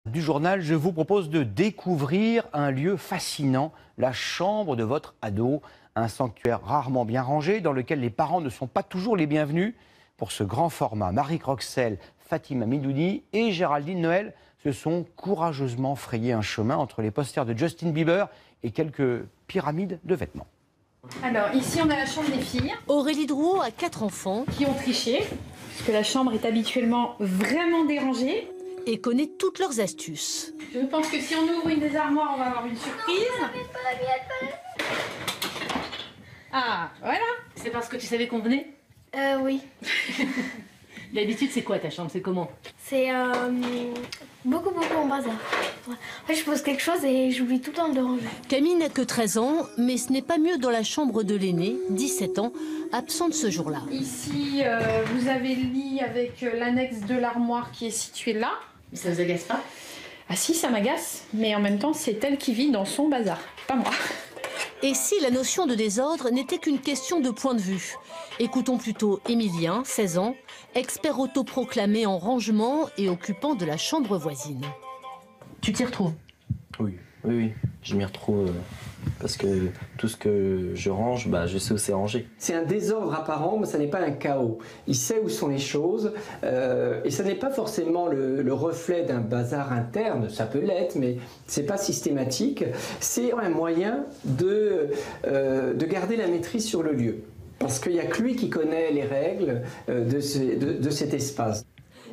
Du journal, je vous propose de découvrir un lieu fascinant, la chambre de votre ado. Un sanctuaire rarement bien rangé dans lequel les parents ne sont pas toujours les bienvenus. Pour ce grand format, Marie Croxel, Fatima Midouni et Géraldine Noël se sont courageusement frayé un chemin entre les posters de Justin Bieber et quelques pyramides de vêtements. Alors ici on a la chambre des filles. Aurélie Drouot a 4 enfants Qui ont triché, puisque la chambre est habituellement vraiment dérangée. et connaît toutes leurs astuces. Je pense que si on ouvre une des armoires, on va avoir une surprise. Ah, voilà. C'est parce que tu savais qu'on venait? Oui. D'habitude, c'est quoi ta chambre? C'est comment? C'est beaucoup en bazar. En fait, je pose quelque chose et j'oublie tout le temps de le ranger. Camille n'a que 13 ans, mais ce n'est pas mieux dans la chambre de l'aîné, 17 ans, absente ce jour-là. Ici, vous avez le lit avec l'annexe de l'armoire qui est située là. Mais ça vous agace pas? Ah si, ça m'agace, mais en même temps, c'est elle qui vit dans son bazar, pas moi. Et si la notion de désordre n'était qu'une question de point de vue? Écoutons plutôt Émilien, 16 ans, expert autoproclamé en rangement et occupant de la chambre voisine. Tu t'y retrouves? Oui, je m'y retrouve parce que tout ce que je range, je sais où c'est rangé. C'est un désordre apparent, mais ça n'est pas un chaos. Il sait où sont les choses et ça n'est pas forcément le reflet d'un bazar interne, ça peut l'être, mais c'est pas systématique. C'est un moyen de garder la maîtrise sur le lieu. Parce qu'il n'y a que lui qui connaît les règles de cet espace.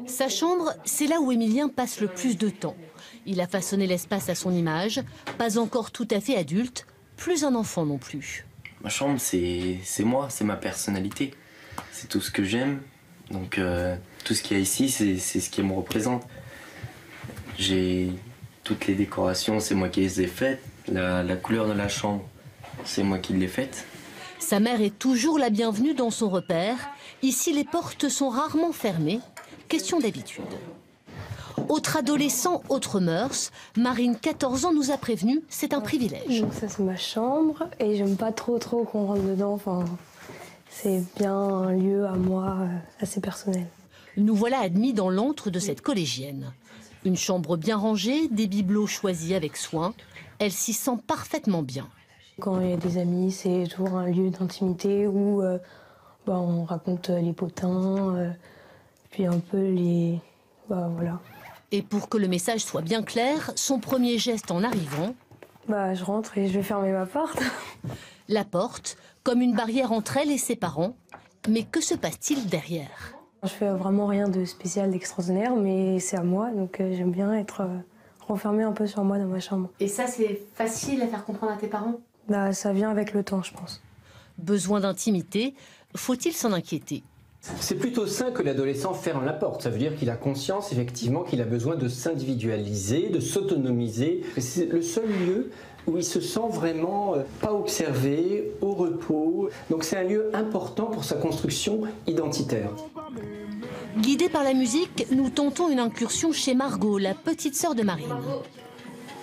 Sa chambre, c'est là où Émilien passe le plus de temps. Il a façonné l'espace à son image, pas encore tout à fait adulte, plus un enfant non plus. Ma chambre, c'est moi, c'est ma personnalité. C'est tout ce que j'aime. Donc tout ce qu'il y a ici, c'est ce qui me représente. J'ai toutes les décorations, c'est moi qui les ai faites. La couleur de la chambre, c'est moi qui l'ai faite. Sa mère est toujours la bienvenue dans son repère. Ici, les portes sont rarement fermées. Question d'habitude. Autre adolescent, autre mœurs. Marine, 14 ans, nous a prévenu, c'est un privilège. Donc ça, c'est ma chambre et j'aime pas trop qu'on rentre dedans. Enfin, c'est bien un lieu à moi assez personnel. Nous voilà admis dans l'antre de cette collégienne. Une chambre bien rangée, des bibelots choisis avec soin. Elle s'y sent parfaitement bien. Quand il y a des amis, c'est toujours un lieu d'intimité où on raconte les potins, puis un peu les... voilà. Et pour que le message soit bien clair, son premier geste en arrivant... je rentre et je vais fermer ma porte. La porte, comme une barrière entre elle et ses parents. Mais que se passe-t-il derrière? Je fais vraiment rien de spécial, d'extraordinaire, mais c'est à moi, donc j'aime bien être renfermée un peu sur moi dans ma chambre. Et ça, c'est facile à faire comprendre à tes parents? Ça vient avec le temps, je pense. Besoin d'intimité, faut-il s'en inquiéter? C'est plutôt sain que l'adolescent ferme la porte. Ça veut dire qu'il a conscience effectivement qu'il a besoin de s'individualiser, de s'autonomiser. C'est le seul lieu où il se sent vraiment pas observé, au repos. Donc c'est un lieu important pour sa construction identitaire. Guidés par la musique, nous tentons une incursion chez Margot, la petite sœur de Marine.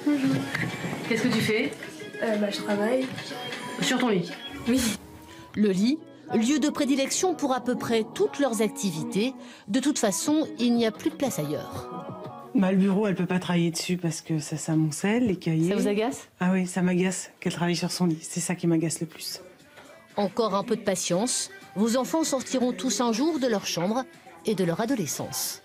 Bonjour. Qu'est-ce que tu fais? Je travaille. Sur ton lit? Oui. Le lit, lieu de prédilection pour à peu près toutes leurs activités. De toute façon, il n'y a plus de place ailleurs. Le bureau, elle peut pas travailler dessus parce que ça s'amoncelle, les cahiers. Ça vous agace? Ah oui, ça m'agace qu'elle travaille sur son lit. C'est ça qui m'agace le plus. Encore un peu de patience. Vos enfants sortiront tous un jour de leur chambre et de leur adolescence.